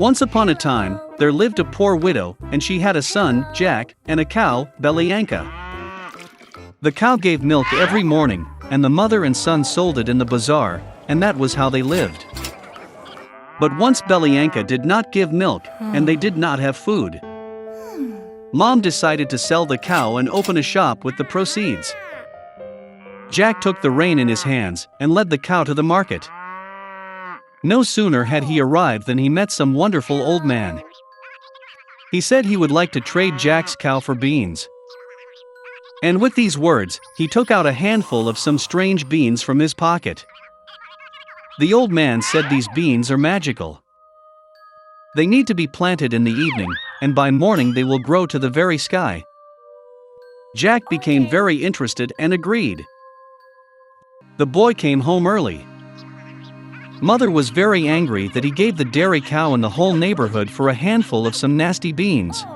Once upon a time, there lived a poor widow, and she had a son, Jack, and a cow, Belyanka. The cow gave milk every morning, and the mother and son sold it in the bazaar, and that was how they lived. But once Belyanka did not give milk, and they did not have food. Mom decided to sell the cow and open a shop with the proceeds. Jack took the rein in his hands and led the cow to the market. No sooner had he arrived than he met some wonderful old man. He said he would like to trade Jack's cow for beans. And with these words, he took out a handful of some strange beans from his pocket. The old man said these beans are magical. They need to be planted in the evening, and by morning they will grow to the very sky. Jack became very interested and agreed. The boy came home early. Mother was very angry that he gave the dairy cow in the whole neighborhood for a handful of some nasty beans.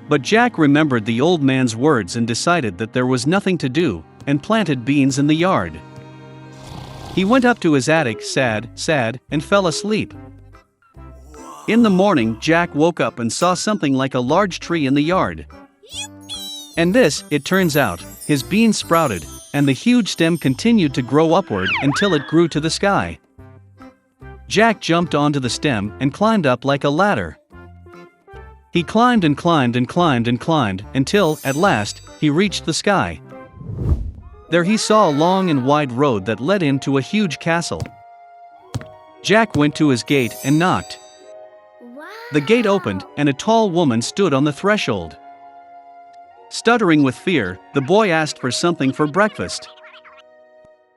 But Jack remembered the old man's words and decided that there was nothing to do, and planted beans in the yard. He went up to his attic sad, and fell asleep. In the morning, Jack woke up and saw something like a large tree in the yard. And this, it turns out, his beans sprouted, and the huge stem continued to grow upward until it grew to the sky. Jack jumped onto the stem and climbed up like a ladder. He climbed and climbed and climbed and climbed until, at last, he reached the sky. There he saw a long and wide road that led him to a huge castle. Jack went to his gate and knocked. The gate opened, and a tall woman stood on the threshold. Stuttering with fear, the boy asked for something for breakfast.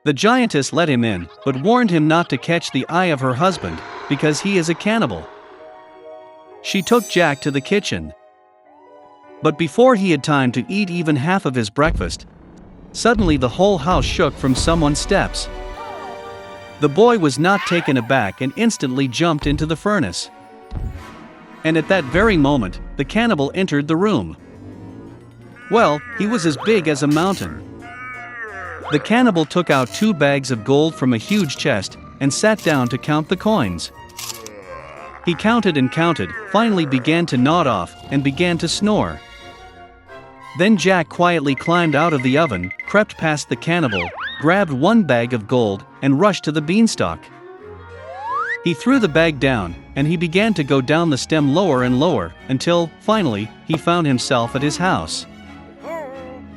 The giantess let him in, but warned him not to catch the eye of her husband, because he is a cannibal. She took Jack to the kitchen. But before he had time to eat even half of his breakfast, suddenly the whole house shook from someone's steps. The boy was not taken aback and instantly jumped into the furnace. And at that very moment, the cannibal entered the room. Well, he was as big as a mountain. The cannibal took out 2 bags of gold from a huge chest and sat down to count the coins. He counted and counted, finally began to nod off, and began to snore. Then Jack quietly climbed out of the oven, crept past the cannibal, grabbed 1 bag of gold, and rushed to the beanstalk. He threw the bag down, and he began to go down the stem lower and lower, until, finally, he found himself at his house.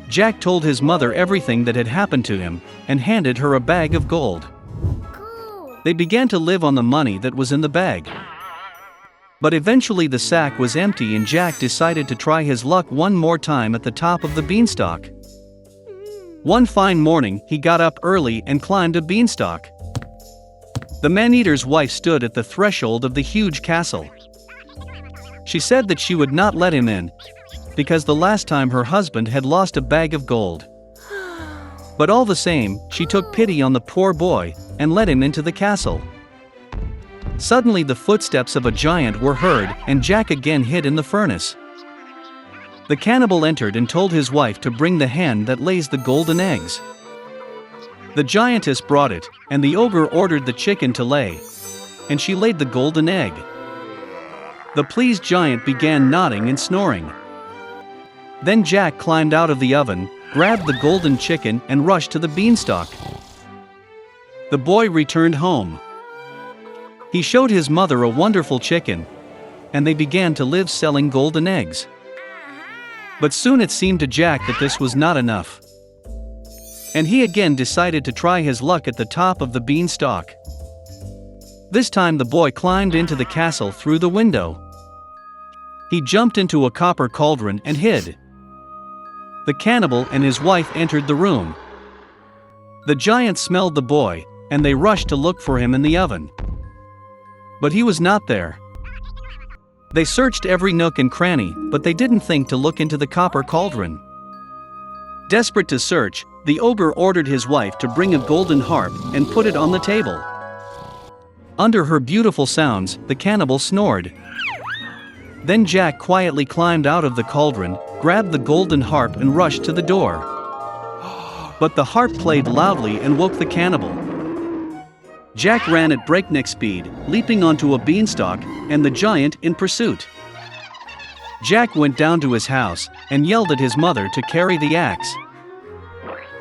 Jack told his mother everything that had happened to him, and handed her a bag of gold. They began to live on the money that was in the bag. But eventually the sack was empty and Jack decided to try his luck one more time at the top of the beanstalk. One fine morning, he got up early and climbed a beanstalk. The man-eater's wife stood at the threshold of the huge castle. She said that she would not let him in, because the last time her husband had lost a bag of gold. But all the same, she took pity on the poor boy, and let him into the castle. Suddenly the footsteps of a giant were heard, and Jack again hid in the furnace. The cannibal entered and told his wife to bring the hen that lays the golden eggs. The giantess brought it, and the ogre ordered the chicken to lay, and she laid the golden egg. The pleased giant began nodding and snoring. Then Jack climbed out of the oven, grabbed the golden chicken and rushed to the beanstalk. The boy returned home. He showed his mother a wonderful chicken, and they began to live selling golden eggs. But soon it seemed to Jack that this was not enough. And he again decided to try his luck at the top of the beanstalk. This time the boy climbed into the castle through the window. He jumped into a copper cauldron and hid. The cannibal and his wife entered the room. The giant smelled the boy, and they rushed to look for him in the oven. But he was not there. They searched every nook and cranny, but they didn't think to look into the copper cauldron. Desperate to search, the ogre ordered his wife to bring a golden harp and put it on the table. Under her beautiful sounds, the cannibal snored. Then Jack quietly climbed out of the cauldron, grabbed the golden harp and rushed to the door. But the harp played loudly and woke the cannibal. Jack ran at breakneck speed, leaping onto a beanstalk, and the giant in pursuit. Jack went down to his house and yelled at his mother to carry the axe.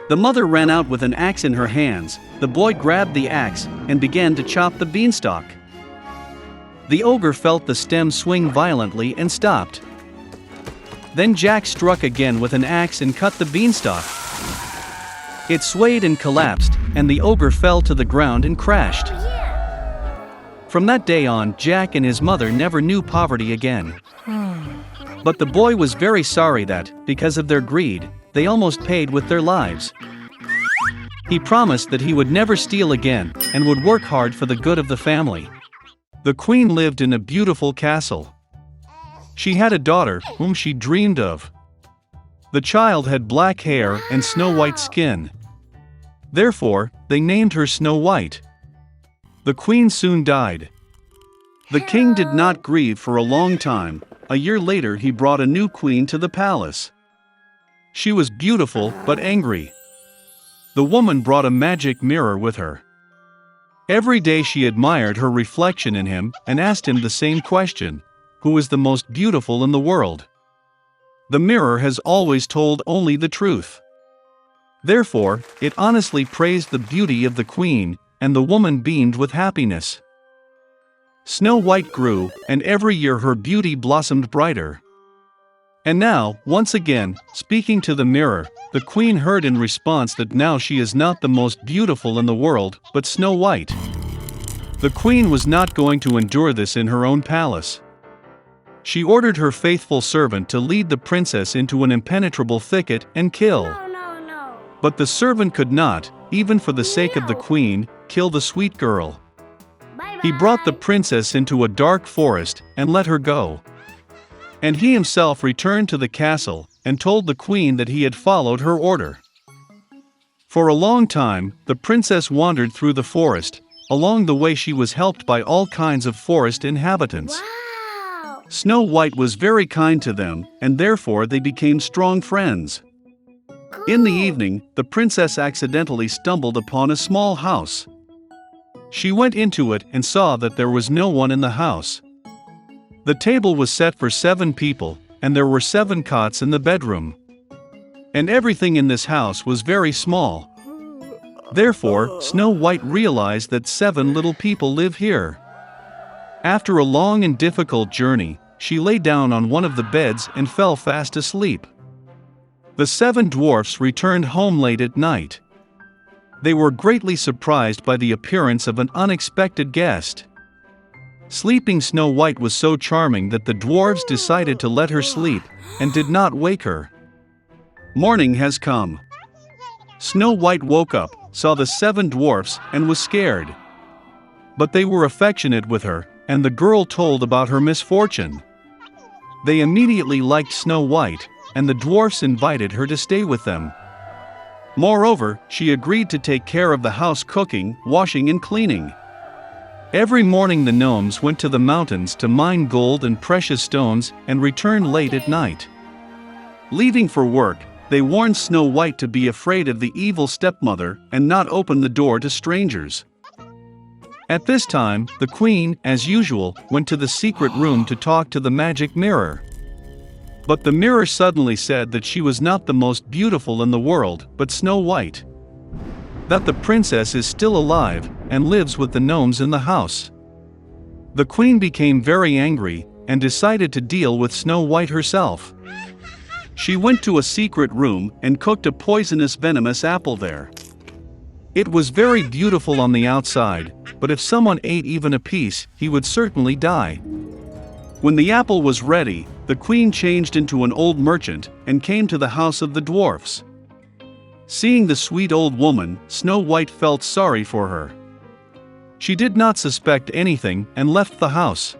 The mother ran out with an axe in her hands. The boy grabbed the axe and began to chop the beanstalk. The ogre felt the stem swing violently and stopped. Then Jack struck again with an axe and cut the beanstalk. It swayed and collapsed, and the ogre fell to the ground and crashed. From that day on, Jack and his mother never knew poverty again. But the boy was very sorry that, because of their greed, they almost paid with their lives. He promised that he would never steal again, and would work hard for the good of the family. The queen lived in a beautiful castle. She had a daughter whom she dreamed of. The child had black hair and snow-white skin. Therefore, they named her Snow White. The queen soon died. The king did not grieve for a long time. A year later he brought a new queen to the palace. She was beautiful but angry. The woman brought a magic mirror with her. Every day she admired her reflection in him and asked him the same question: who is the most beautiful in the world? The mirror has always told only the truth. Therefore, it honestly praised the beauty of the queen, and the woman beamed with happiness. Snow White grew, and every year her beauty blossomed brighter. And now, once again, speaking to the mirror, the queen heard in response that now she is not the most beautiful in the world, but Snow White. The queen was not going to endure this in her own palace. She ordered her faithful servant to lead the princess into an impenetrable thicket and kill. No. But the servant could not, even for the sake of the queen, kill the sweet girl. Bye-bye. He brought the princess into a dark forest and let her go. And he himself returned to the castle and told the queen that he had followed her order. For a long time, the princess wandered through the forest. Along the way she was helped by all kinds of forest inhabitants. Wow. Snow White was very kind to them, and therefore they became strong friends. In the evening, the princess accidentally stumbled upon a small house. She went into it and saw that there was no one in the house. The table was set for 7 people, and there were 7 cots in the bedroom. And everything in this house was very small. Therefore, Snow White realized that 7 little people live here. After a long and difficult journey, she lay down on one of the beds and fell fast asleep. The 7 dwarfs returned home late at night. They were greatly surprised by the appearance of an unexpected guest. Sleeping Snow White was so charming that the dwarves decided to let her sleep, and did not wake her. Morning has come. Snow White woke up, saw the 7 dwarfs, and was scared. But they were affectionate with her, and the girl told about her misfortune. They immediately liked Snow White, and the dwarfs invited her to stay with them. Moreover, she agreed to take care of the house, cooking, washing and cleaning. Every morning the gnomes went to the mountains to mine gold and precious stones and returned late at night. Leaving for work, they warned Snow White to be afraid of the evil stepmother and not open the door to strangers. At this time, the queen, as usual, went to the secret room to talk to the magic mirror. But the mirror suddenly said that she was not the most beautiful in the world, but Snow White. That the princess is still alive, and lives with the gnomes in the house. The queen became very angry, and decided to deal with Snow White herself. She went to a secret room, and cooked a poisonous venomous apple there. It was very beautiful on the outside, but if someone ate even a piece, he would certainly die. When the apple was ready, the queen changed into an old merchant, and came to the house of the dwarfs. Seeing the sweet old woman, Snow White felt sorry for her. She did not suspect anything, and left the house.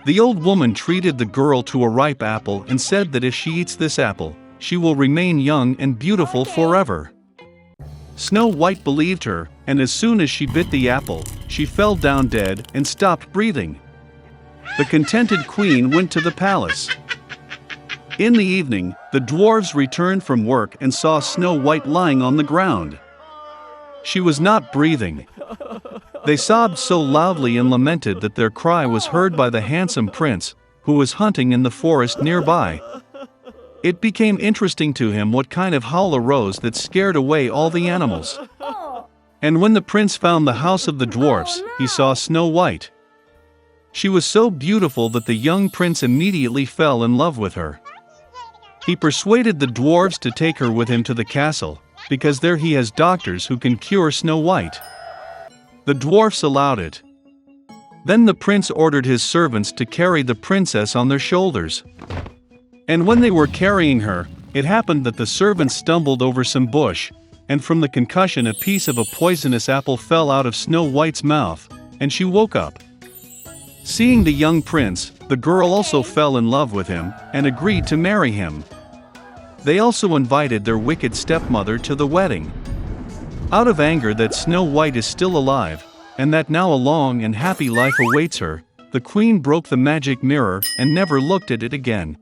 The old woman treated the girl to a ripe apple and said that if she eats this apple, she will remain young and beautiful forever. Snow White believed her, and as soon as she bit the apple, she fell down dead and stopped breathing. The contented queen went to the palace. In the evening, the dwarves returned from work and saw Snow White lying on the ground. She was not breathing. They sobbed so loudly and lamented that their cry was heard by the handsome prince, who was hunting in the forest nearby. It became interesting to him what kind of howl arose that scared away all the animals. Oh. And when the prince found the house of the dwarfs, he saw Snow White. She was so beautiful that the young prince immediately fell in love with her. He persuaded the dwarves to take her with him to the castle, because there he has doctors who can cure Snow White. The dwarfs allowed it. Then the prince ordered his servants to carry the princess on their shoulders. And when they were carrying her, it happened that the servants stumbled over some bush, and from the concussion a piece of a poisonous apple fell out of Snow White's mouth, and she woke up. Seeing the young prince, the girl also fell in love with him, and agreed to marry him. They also invited their wicked stepmother to the wedding. Out of anger that Snow White is still alive, and that now a long and happy life awaits her, the queen broke the magic mirror and never looked at it again.